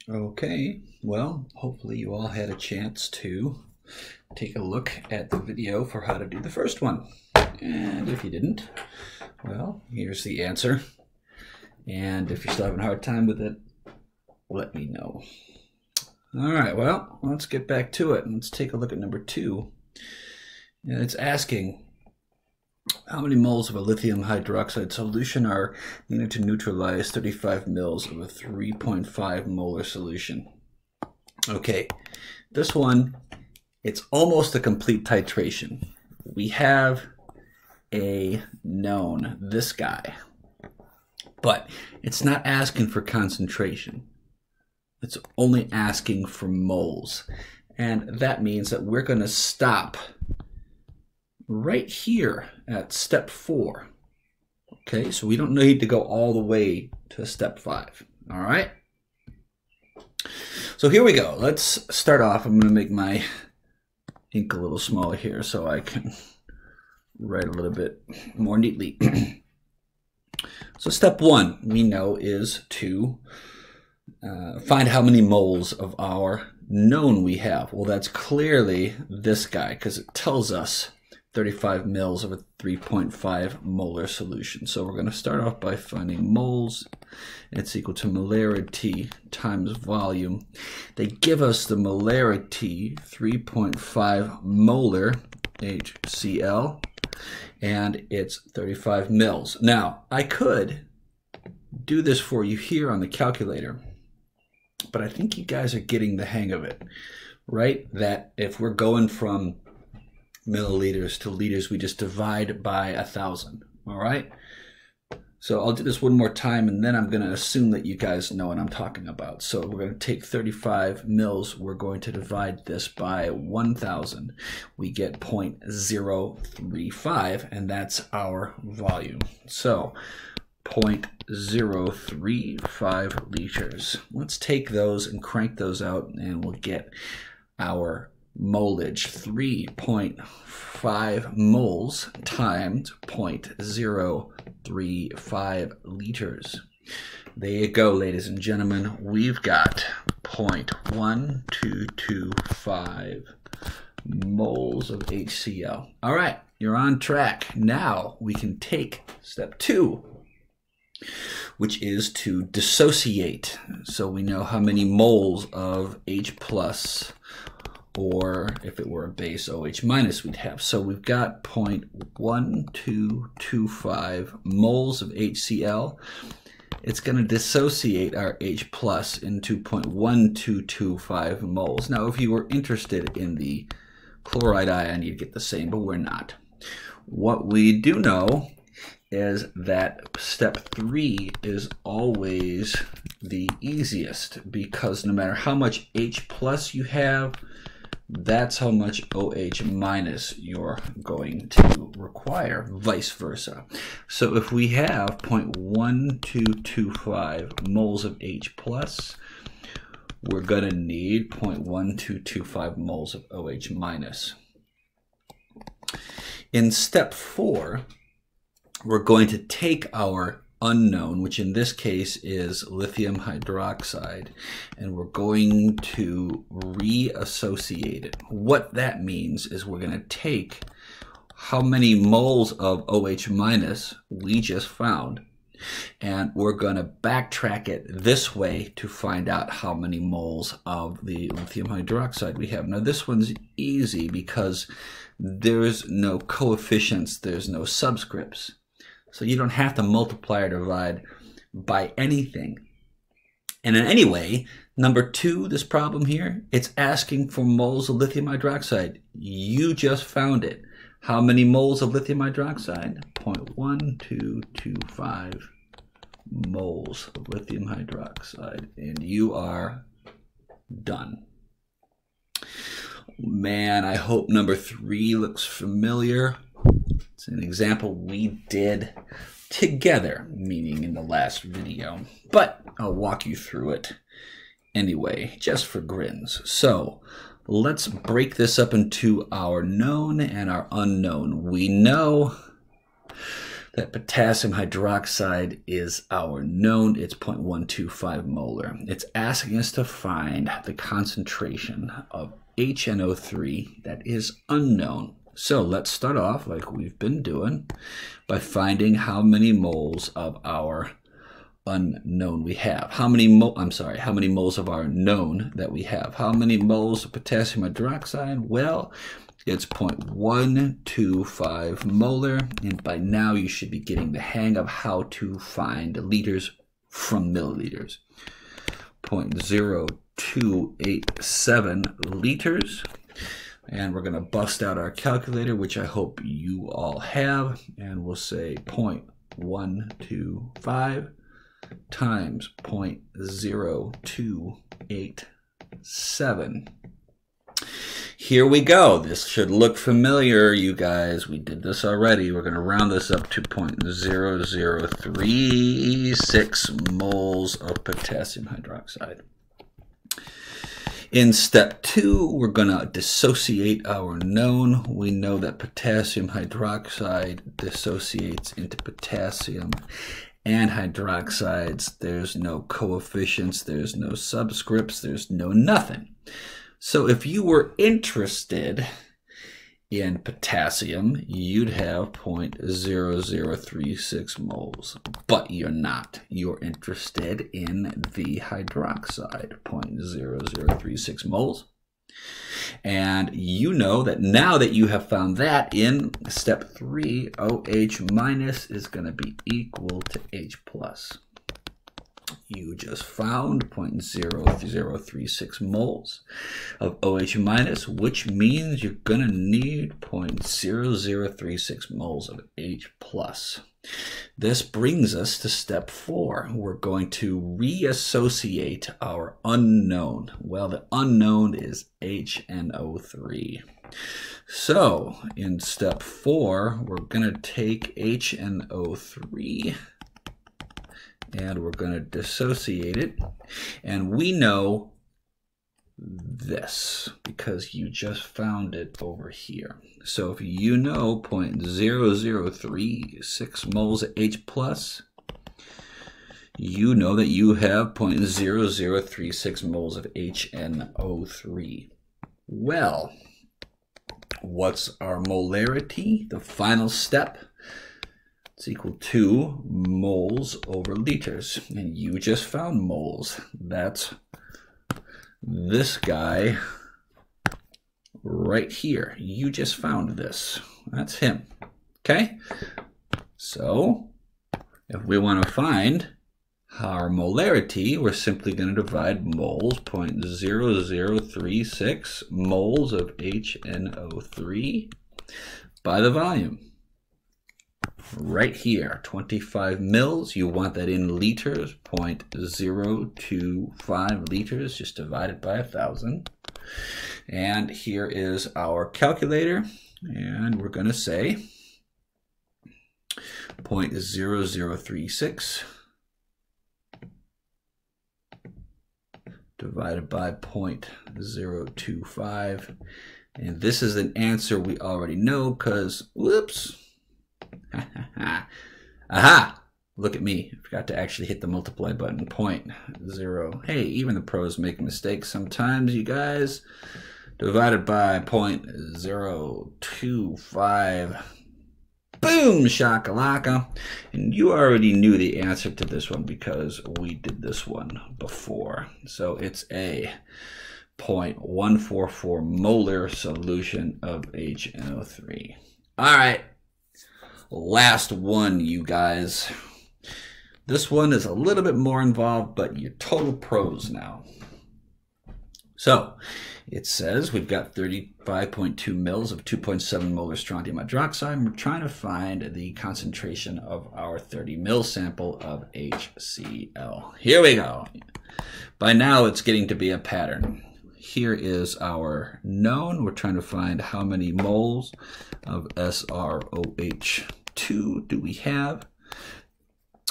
Okay, well, hopefully you all had a chance to take a look at the video for how to do the first one. And if you didn't, well, here's the answer. And if you're still having a hard time with it, let me know. All right, well, let's get back to it. Let's take a look at number 2. And it's asking, how many moles of a lithium hydroxide solution are needed to neutralize 35 mils of a 3.5 molar solution? Okay, this one, it's almost a complete titration. We have a known, this guy, but it's not asking for concentration. It's only asking for moles. And that means that we're going to stop right here at step 4. Okay, so we don't need to go all the way to step 5. All right. So here we go. Let's start off. I'm going to make my ink a little smaller here so I can write a little bit more neatly. So step 1, we know, is to find how many moles of our known we have. Well, that's clearly this guy because it tells us 35 mils of a 3.5 molar solution. So we're going to start off by finding moles. It's equal to molarity times volume. They give us the molarity, 3.5 molar HCl, and it's 35 mils. Now, I could do this for you here on the calculator, but I think you guys are getting the hang of it, right? That if we're going from milliliters to liters, we just divide by 1,000. All right. So I'll do this one more time, and then I'm going to assume that you guys know what I'm talking about. So we're going to take 35 mils. We're going to divide this by 1,000. We get 0.035, and that's our volume. So 0.035 liters. Let's take those and crank those out, and we'll get our molage, 3.5 moles times 0.035 liters. There you go, ladies and gentlemen. We've got 0.1225 moles of HCl. All right, you're on track. Now we can take step 2, which is to dissociate. So we know how many moles of H plus, or if it were a base, OH minus, we'd have. So we've got 0.1225 moles of HCl. It's going to dissociate our H plus into 0.1225 moles. Now, if you were interested in the chloride ion, you'd get the same, but we're not. What we do know is that step 3 is always the easiest, because no matter how much H plus you have, that's how much OH minus you're going to require, vice versa. So if we have 0.1225 moles of H plus, we're going to need 0.1225 moles of OH minus. In step 4, we're going to take our unknown, which in this case is lithium hydroxide, and we're going to reassociate it. What that means is we're going to take how many moles of OH minus we just found, and we're going to backtrack it this way to find out how many moles of the lithium hydroxide we have. Now this one's easy because there's no coefficients, there's no subscripts. So you don't have to multiply or divide by anything. And in any way, number 2, this problem here, it's asking for moles of lithium hydroxide. You just found it. How many moles of lithium hydroxide? 0.1225 moles of lithium hydroxide. And you are done. Man, I hope number 3 looks familiar. It's an example we did together, meaning in the last video, but I'll walk you through it anyway, just for grins. So let's break this up into our known and our unknown. We know that potassium hydroxide is our known. It's 0.125 molar. It's asking us to find the concentration of HNO3 that is unknown. So let's start off like we've been doing by finding how many moles of our unknown we have. How many moles of our known that we have. How many moles of potassium hydroxide? Well, it's 0.125 molar, and by now you should be getting the hang of how to find liters from milliliters. 0.0287 liters. And we're going to bust out our calculator, which I hope you all have, and we'll say 0.125 times 0.0287. Here we go. This should look familiar, you guys. We did this already. We're going to round this up to 0.0036 moles of potassium hydroxide. In step 2, we're going to dissociate our known. We know that potassium hydroxide dissociates into potassium and hydroxides. There's no coefficients, there's no subscripts, there's no nothing. So if you were interested in potassium, you'd have 0.0036 moles, but you're not. You're interested in the hydroxide, 0.0036 moles. And you know that now that you have found that, in step 3, OH minus is going to be equal to H plus. You just found 0.0036 moles of OH minus, which means you're going to need 0.0036 moles of H plus. This brings us to step 4. We're going to reassociate our unknown. Well, the unknown is HNO3. So in step 4, we're going to take HNO3 and we're going to dissociate it. And we know this because you just found it over here. So if you know 0.0036 moles of H plus, you know that you have 0.0036 moles of HNO3. Well, what's our molarity? The final step. It's equal to moles over liters. And you just found moles. That's this guy right here. You just found this. That's him. Okay? So, if we want to find our molarity, we're simply going to divide moles, 0.0036 moles of HNO3 by the volume. Right here, 25 mils. You want that in liters, 0.025 liters, just divided by 1,000. And here is our calculator, and we're going to say 0.0036 divided by 0.025. And this is an answer we already know because, whoops. Aha! Look at me. I forgot to actually hit the multiply button. 0.0. Hey, even the pros make mistakes sometimes, you guys. Divided by 0.025. Boom! Shakalaka. And you already knew the answer to this one because we did this one before. So it's a 0.144 molar solution of HNO3. All right. Last one, you guys. This one is a little bit more involved, but you're total pros now. So it says we've got 35.2 mils of 2.7 molar strontium hydroxide, and we're trying to find the concentration of our 30 mil sample of HCl. Here we go. By now it's getting to be a pattern. Here is our known. We're trying to find how many moles of SrOH2 do we have.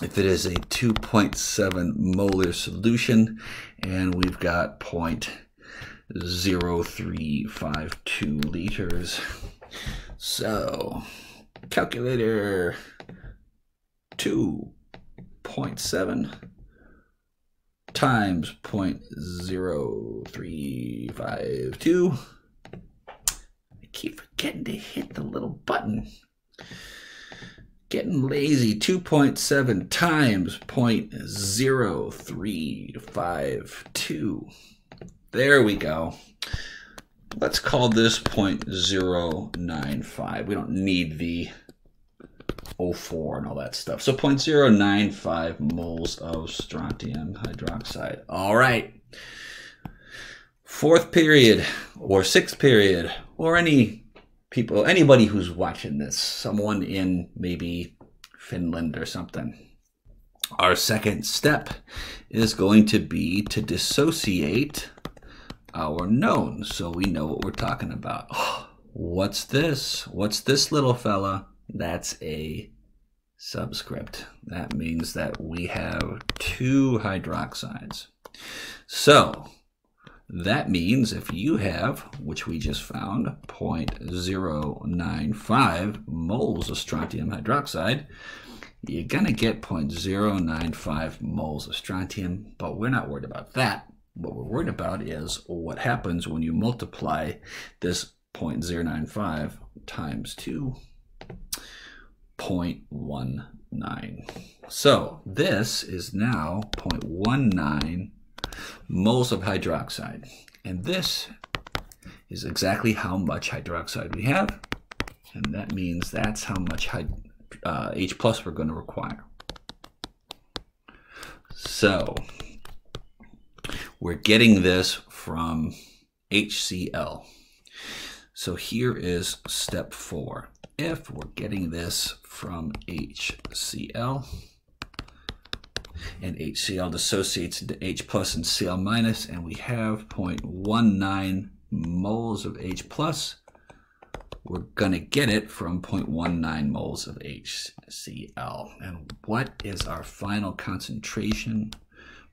If it is a 2.7 molar solution, and we've got 0.0352 liters. So, calculator, 2.7 times 0.0352. I keep forgetting to hit the little button. Getting lazy. 2.7 times 0.0352. There we go. Let's call this 0.095. We don't need the 0.04 and all that stuff. So 0.095 moles of strontium hydroxide. All right. Fourth period or sixth period, or anybody who's watching this, someone in maybe Finland or something. Our second step is going to be to dissociate our known, so we know what we're talking about. What's this? What's this little fella? That's a subscript. That means that we have two hydroxides. So that means if you have, which we just found, 0.095 moles of strontium hydroxide, you're going to get 0.095 moles of strontium, but we're not worried about that. What we're worried about is what happens when you multiply this 0.095 times 2.19. So this is now 0.19 moles of hydroxide. And this is exactly how much hydroxide we have. And that means that's how much H plus we're going to require. So we're getting this from HCl. So here is step 4. If we're getting this from HCl, and HCl dissociates into H plus and Cl minus, and we have 0.19 moles of H plus, we're going to get it from 0.19 moles of HCl. And what is our final concentration?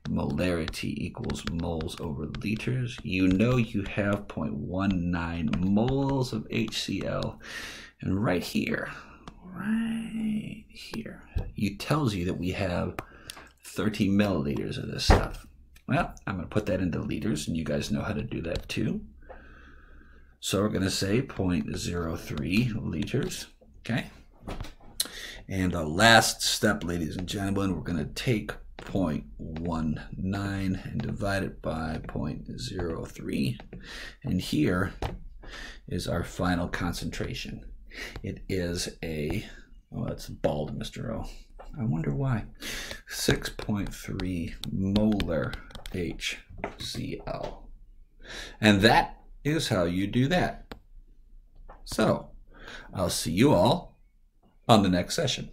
Molarity equals moles over liters. You know you have 0.19 moles of HCl. And right here, it tells you that we have 30 milliliters of this stuff. Well, I'm going to put that into liters, and you guys know how to do that too. So we're going to say 0.03 liters, okay? And the last step, ladies and gentlemen, we're going to take 0.19 and divide it by 0.03. And here is our final concentration. It is that's bald, Mr. O. I wonder why. 6.3 molar HCl. And that is how you do that. So, I'll see you all on the next session.